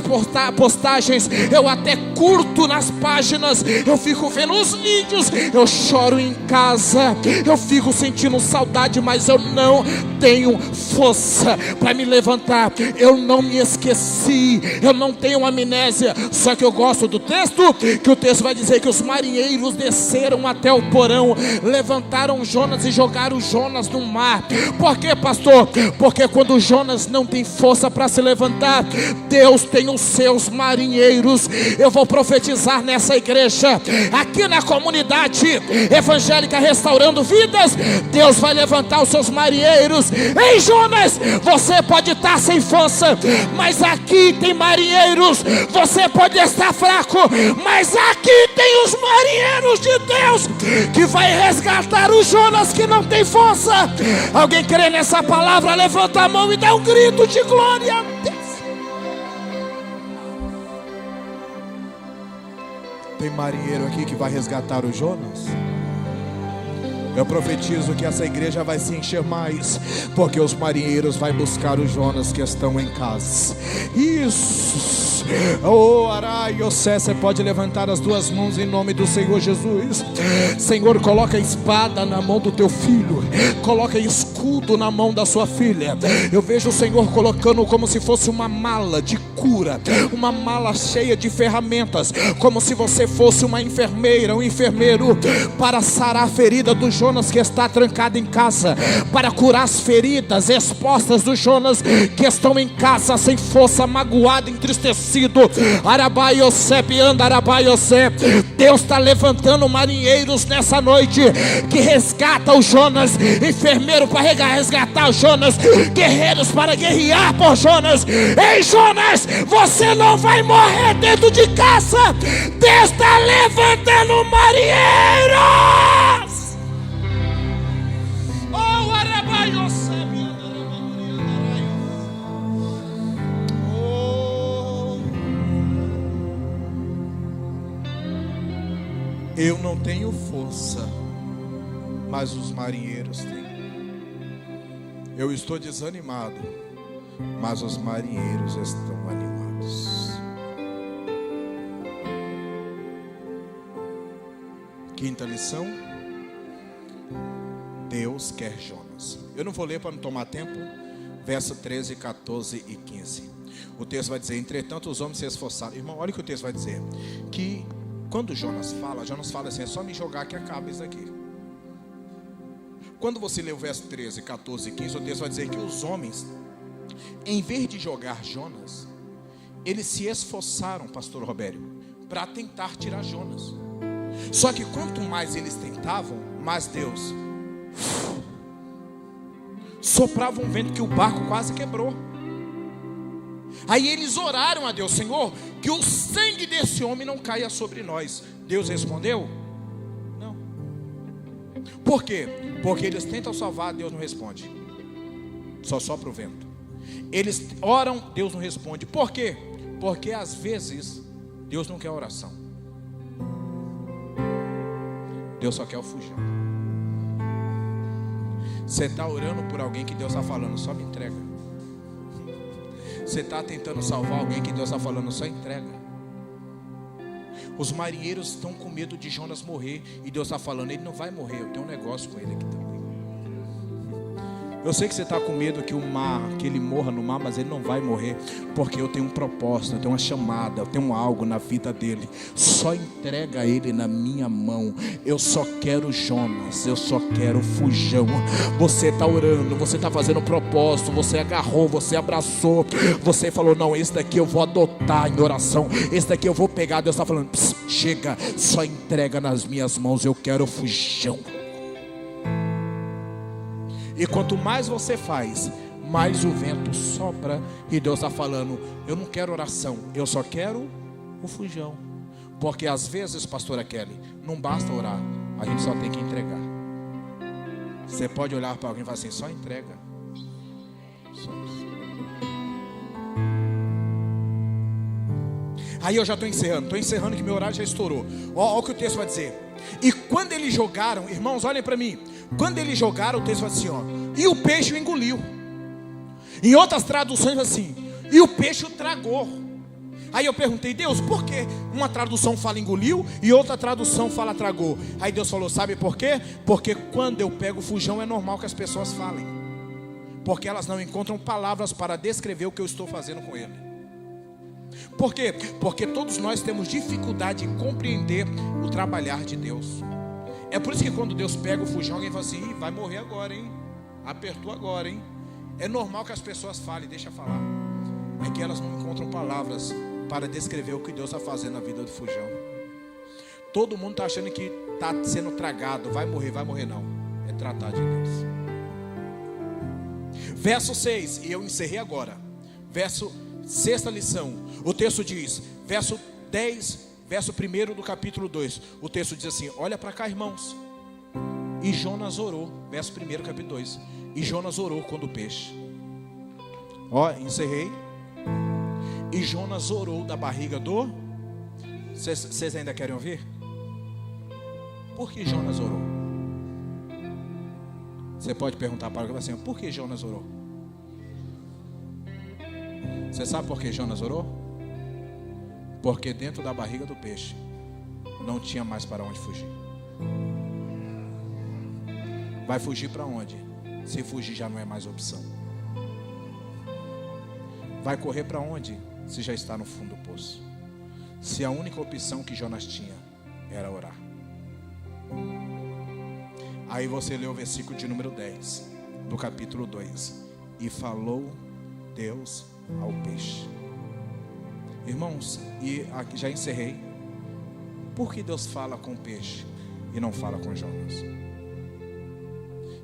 postagens. Eu até curto nas páginas. Eu fico vendo os vídeos. Eu choro em casa. Eu fico sentindo saudade, mas eu não tenho força para me levantar. Eu não me esqueci. Eu não tenho amnésia. Só que eu gosto do texto, que o texto vai dizer que os marinheiros desceram até o porão, levantaram Jonas e jogaram Jonas no mar. Por quê, pastor? Porque quando Jonas não tem força para se levantar, Deus tem os seus marinheiros. Eu vou profetizar nessa igreja, aqui na comunidade evangélica Restaurando Vidas, Deus vai levantar os seus marinheiros. Ei, Jonas, você pode estar sem força, mas aqui tem marinheiros. Você pode estar fraco, mas aqui tem os marinheiros de Deus que vai resgatar o Jonas que não tem força. Alguém crê nessa palavra? Levanta a mão e dá um grito de glória a Deus. Tem marinheiro aqui que vai resgatar o Jonas? Eu profetizo que essa igreja vai se encher mais, porque os marinheiros vão buscar os Jonas que estão em casa. Isso. Oh, Araiosé, você pode levantar as duas mãos em nome do Senhor Jesus. Senhor, coloca a espada na mão do teu filho, coloca escudo na mão da sua filha. Eu vejo o Senhor colocando como se fosse uma mala de cura, uma mala cheia de ferramentas, como se você fosse uma enfermeira, um enfermeiro, para sarar a ferida do Jonas que está trancado em casa, para curar as feridas expostas do Jonas que estão em casa sem força, magoado, entristecido. Arabaiosé, pianda, Arabaiosé. Deus está levantando marinheiros nessa noite que resgata o Jonas, enfermeiro para resgatar o Jonas, guerreiros para guerrear por Jonas. Ei, Jonas, você não vai morrer dentro de casa. Deus está levantando marinheiros. Oh, Arabaiosé. Eu não tenho força, mas os marinheiros têm. Eu estou desanimado, mas os marinheiros estão animados. Quinta lição: Deus quer Jonas. Eu não vou ler para não tomar tempo. Verso 13, 14 e 15. O texto vai dizer: entretanto os homens se esforçaram. Irmão, olha o que o texto vai dizer. Que quando Jonas fala assim: é só me jogar que acaba isso aqui. Quando você lê o verso 13, 14 e 15, o texto vai dizer que os homens, em vez de jogar Jonas, eles se esforçaram, pastor Robério, para tentar tirar Jonas. Só que quanto mais eles tentavam, mais Deus soprava um vento que o barco quase quebrou. Aí eles oraram a Deus: Senhor, que o sangue desse homem não caia sobre nós. Deus respondeu: não. Por quê? Porque eles tentam salvar, Deus não responde. Só sopra o vento. Eles oram, Deus não responde. Por quê? Porque às vezes Deus não quer oração. Deus só quer o fujão. Você está orando por alguém que Deus está falando: só me entrega. Você está tentando salvar alguém que Deus está falando: só entrega. Os marinheiros estão com medo de Jonas morrer, e Deus está falando: ele não vai morrer, eu tenho um negócio com ele aqui também. Eu sei que você está com medo que ele morra no mar, mas ele não vai morrer, porque eu tenho um propósito, eu tenho uma chamada, eu tenho algo na vida dele. Só entrega ele na minha mão. Eu só quero Jonas, eu só quero fujão. Você está orando, você está fazendo propósito, você agarrou, você abraçou, você falou: não, esse daqui eu vou adotar em oração, esse daqui eu vou pegar. Deus está falando: chega, só entrega nas minhas mãos, eu quero fujão. E quanto mais você faz, mais o vento sopra, e Deus está falando: eu não quero oração, eu só quero o fujão. Porque às vezes, pastora Kelly, não basta orar, a gente só tem que entregar. Você pode olhar para alguém e falar assim: só entrega. Só isso. Aí eu já estou encerrando que meu horário já estourou. Olha o que o texto vai dizer. E quando eles jogaram, irmãos, olhem para mim. Quando eles jogaram, o texto fala assim, ó, e o peixe o engoliu. Em outras traduções assim, e o peixe o tragou. Aí eu perguntei, Deus, por que uma tradução fala engoliu e outra tradução fala tragou? Aí Deus falou, sabe por quê? Porque quando eu pego o fujão é normal que as pessoas falem, porque elas não encontram palavras para descrever o que eu estou fazendo com ele. Por quê? Porque todos nós temos dificuldade em compreender o trabalhar de Deus. É por isso que quando Deus pega o fujão, alguém fala assim, ih, vai morrer agora, hein? Apertou agora, hein? É normal que as pessoas falem, deixa falar. É que elas não encontram palavras para descrever o que Deus está fazendo na vida do fujão. Todo mundo está achando que está sendo tragado, vai morrer não. É tratar de Deus. Verso 6, e eu encerrei agora. Sexta lição, o texto diz, verso 10, verso 1 do capítulo 2. O texto diz assim, olha para cá, irmãos. E Jonas orou, verso 1, capítulo 2. E Jonas orou quando o peixe. Ó, encerrei. E Jonas orou da barriga do... Vocês ainda querem ouvir? Por que Jonas orou? Você pode perguntar para alguém assim, por que Jonas orou? Você sabe por que Jonas orou? Porque dentro da barriga do peixe não tinha mais para onde fugir. Vai fugir para onde? Se fugir já não é mais opção. Vai correr para onde? Se já está no fundo do poço. Se a única opção que Jonas tinha era orar. Aí você lê o versículo de número 10 do capítulo 2. E falou Deus ao peixe. Irmãos, e aqui já encerrei. Por que Deus fala com o peixe e não fala com Jonas?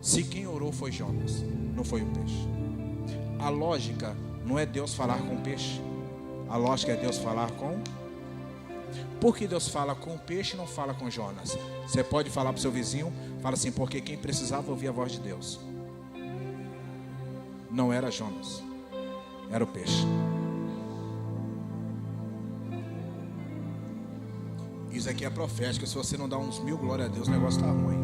Se quem orou foi Jonas, não foi o peixe. A lógica não é Deus falar com o peixe. A lógica é Deus falar com... Por que Deus fala com o peixe e não fala com Jonas? Você pode falar para o seu vizinho, fala assim, porque quem precisava ouvir a voz de Deus não era Jonas, era o peixe. Isso aqui é profético. Se você não dá uns 1000 glória a Deus, o negócio está ruim.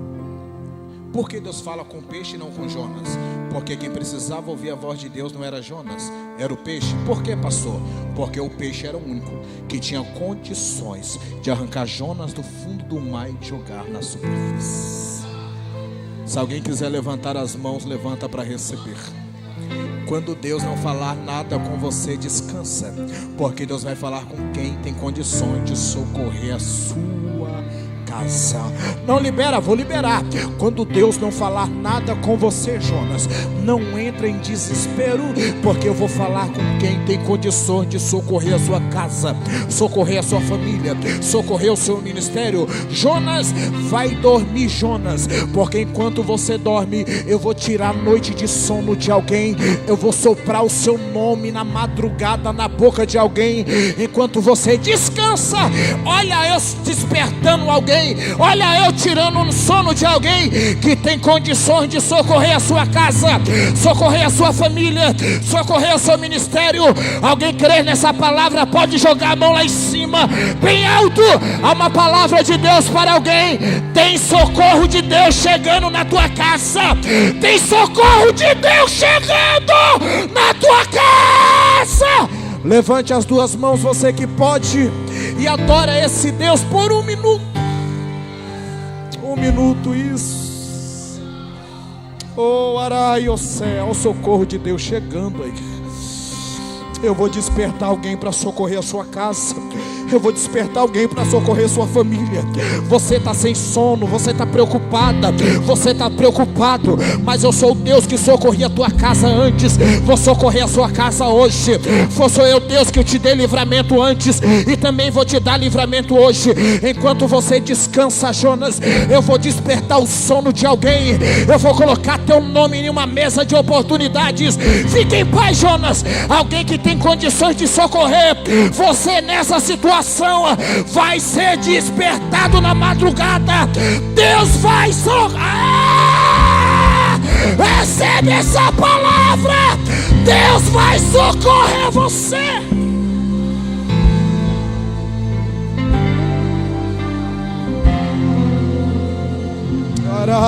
Por que Deus fala com o peixe e não com Jonas? Porque quem precisava ouvir a voz de Deus não era Jonas, era o peixe. Por que, pastor? Porque o peixe era o único que tinha condições de arrancar Jonas do fundo do mar e jogar na superfície. Se alguém quiser levantar as mãos, levanta para receber. Quando Deus não falar nada com você, descansa, porque Deus vai falar com quem tem condições de socorrer a sua casa. Não libera, vou liberar. Quando Deus não falar nada com você, Jonas, não entre em desespero, porque eu vou falar com quem tem condições de socorrer a sua casa, socorrer a sua família, socorrer o seu ministério. Jonas, vai dormir, Jonas, porque enquanto você dorme, eu vou tirar a noite de sono de alguém. Eu vou soprar o seu nome na madrugada na boca de alguém. Enquanto você descansa, olha eu despertando alguém, olha eu tirando um sono de alguém que tem condições de socorrer a sua casa, socorrer a sua família, socorrer o seu ministério. Alguém crê nessa palavra? Pode jogar a mão lá em cima, bem alto. Há uma palavra de Deus para alguém. Tem socorro de Deus chegando na tua casa. Tem socorro de Deus chegando na tua casa. Levante as duas mãos, você que pode, e adora esse Deus por um minuto. Um minuto, isso. Oh, arai, o céu, o socorro de Deus chegando aí. Eu vou despertar alguém para socorrer a sua casa. Eu vou despertar alguém para socorrer sua família. Você está sem sono, você está preocupada, você está preocupado, mas eu sou o Deus que socorri a tua casa antes. Vou socorrer a sua casa hoje. Sou eu, Deus, que te dei livramento antes, e também vou te dar livramento hoje. Enquanto você descansa, Jonas, eu vou despertar o sono de alguém. Eu vou colocar teu nome em uma mesa de oportunidades. Fique em paz, Jonas. Alguém que tem condições de socorrer você nessa situação vai ser despertado na madrugada. Deus vai socorrer. Recebe essa palavra. Deus vai socorrer você.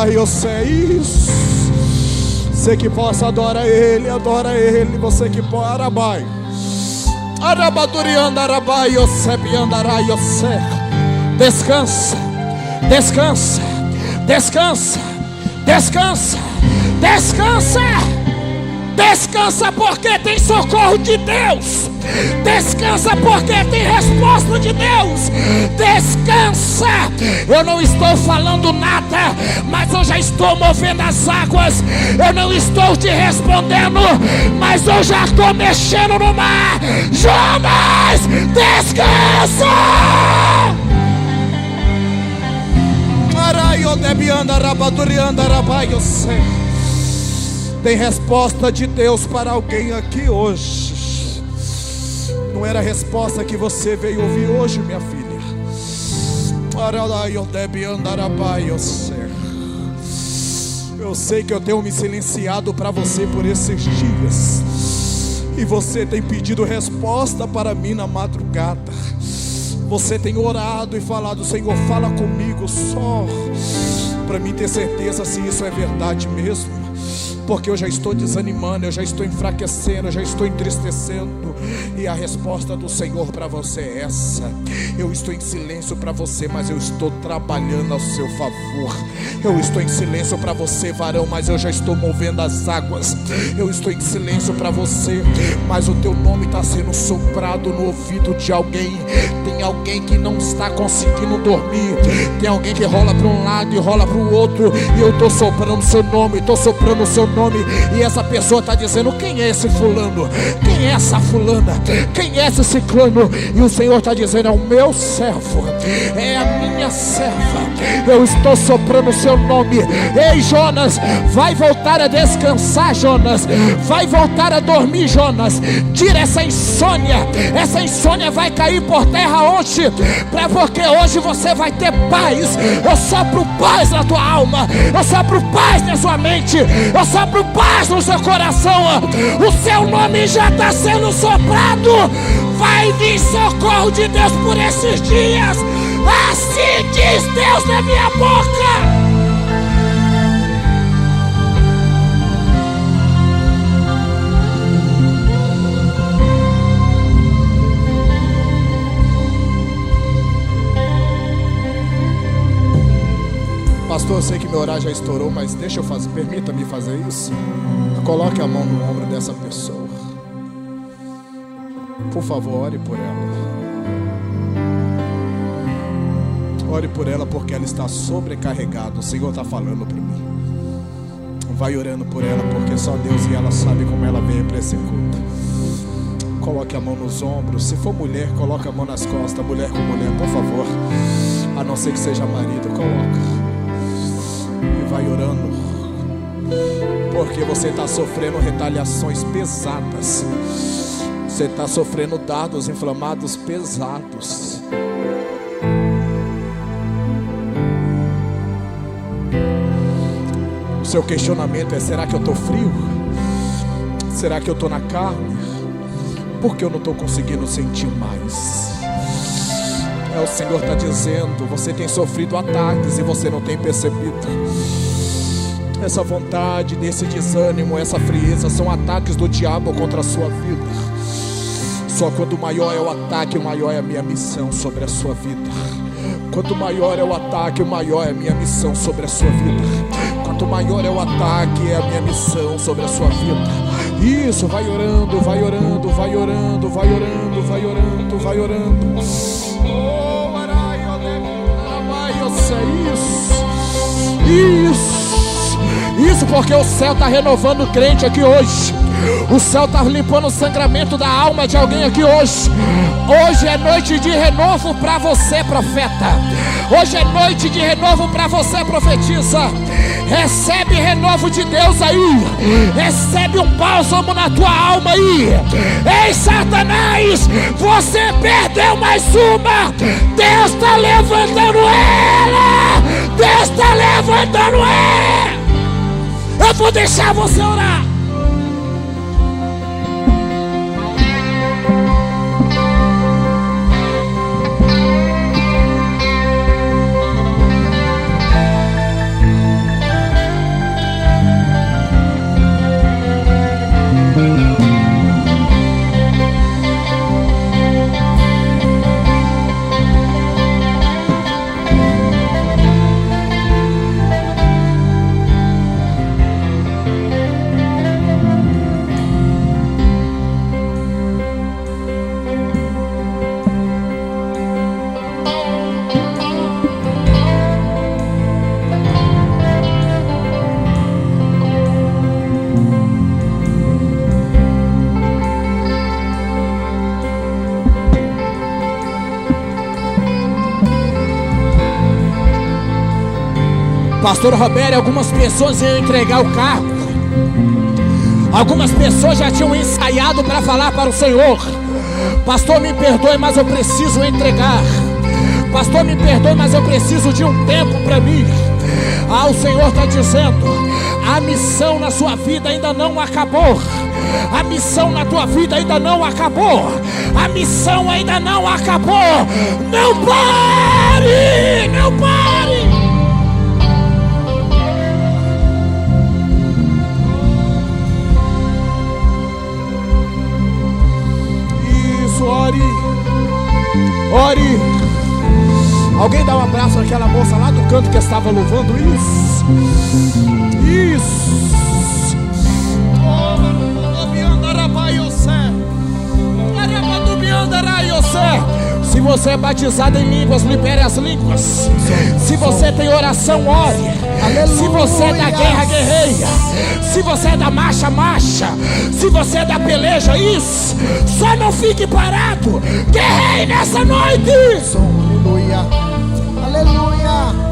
eu sei isso. Você que possa, adora Ele, adora Ele. Você que pode, arabai. Arabadurianda, arabai, eu sei, andarai, eu sei. Descansa, descansa, descansa, descansa, descansa. Descansa porque tem socorro de Deus. Descansa porque tem resposta de Deus. Descansa. Eu não estou falando nada, mas eu já estou movendo as águas. Eu não estou te respondendo, mas eu já estou mexendo no mar. Jonas, descansa. Tem resposta de Deus para alguém aqui hoje. Não era a resposta que você veio ouvir hoje, minha filha. Eu sei que eu tenho me silenciado para você por esses dias, e você tem pedido resposta para mim na madrugada. Você tem orado e falado: Senhor, fala comigo só, para mim ter certeza se isso é verdade mesmo. Porque eu já estou desanimando, eu já estou enfraquecendo, eu já estou entristecendo. E a resposta do Senhor para você é essa: eu estou em silêncio para você, mas eu estou trabalhando ao seu favor. Eu estou em silêncio para você, varão, mas eu já estou movendo as águas. Eu estou em silêncio para você, mas o teu nome está sendo soprado no ouvido de alguém. Tem alguém que não está conseguindo dormir. Tem alguém que rola para um lado e rola para o outro. E eu estou soprando o seu nome, estou soprando o seu nome. E essa pessoa está dizendo: quem é esse fulano? Quem é essa fulana? Quem é esse ciclano? E o Senhor está dizendo: é o meu servo, é a minha serva. Eu estou soprando o seu nome. Ei, Jonas, vai voltar a descansar, Jonas. Vai voltar a dormir, Jonas. Tira essa insônia. Essa insônia vai cair por terra hoje, porque hoje você vai ter paz. Eu sopro paz na tua alma. Eu sopro paz na sua mente. Eu sopro paz no seu coração. O seu nome já está sendo soprado. Vai vir socorro de Deus por esses dias. Assim diz Deus na minha boca. Pastor, eu sei que meu horário já estourou, mas deixa eu fazer, permita-me fazer isso. Coloque a mão no ombro dessa pessoa. Por favor, ore por ela. Ore por ela porque ela está sobrecarregada. O Senhor está falando para mim. Vai orando por ela porque só Deus e ela sabe como ela veio para esse culto. Coloque a mão nos ombros. Se for mulher, coloque a mão nas costas. Mulher com mulher, por favor. A não ser que seja marido, coloca. E vai orando, porque você está sofrendo retaliações pesadas. Você está sofrendo dardos inflamados pesados. O seu questionamento é: será que eu estou frio? Será que eu estou na carne? Porque eu não estou conseguindo sentir mais. O Senhor está dizendo: você tem sofrido ataques e você não tem percebido. Essa vontade, desse desânimo, essa frieza são ataques do diabo contra a sua vida. Só quando maior é o ataque, maior é a minha missão sobre a sua vida. Quanto maior é o ataque, maior é a minha missão sobre a sua vida. Quanto maior é o ataque, é a minha missão sobre a sua vida. Isso, vai orando, vai orando, vai orando, vai orando, vai orando, vai orando. Isso porque o céu está renovando o crente aqui hoje. O céu está limpando o sangramento da alma de alguém aqui hoje. Hoje é noite de renovo para você, profeta. Hoje é noite de renovo para você, profetisa. Recebe renovo de Deus aí. Recebe um bálsamo na tua alma aí. Ei, Satanás, você perdeu mais uma. Deus está levantando ela. Deus está levantando ela. Eu vou deixar você orar. Pastor Roberto, algumas pessoas iam entregar o cargo. Algumas pessoas já tinham ensaiado para falar para o Senhor: pastor, me perdoe, mas eu preciso entregar. Pastor, me perdoe, mas eu preciso de um tempo para mim. O Senhor está dizendo: a missão na sua vida ainda não acabou. A missão na tua vida ainda não acabou. A missão ainda não acabou. Não pare! Não pare! Isso, ore. Ore. Alguém dá um abraço naquela moça lá do canto que estava louvando. Isso. Isso. Se você é batizado em línguas, libere as línguas. Se você tem oração, ore. Se você é da guerra, guerreia. Se você é da marcha, marcha. Se você é da peleja, isso. Só não fique parado. Guerreie nessa noite. Aleluia. Aleluia.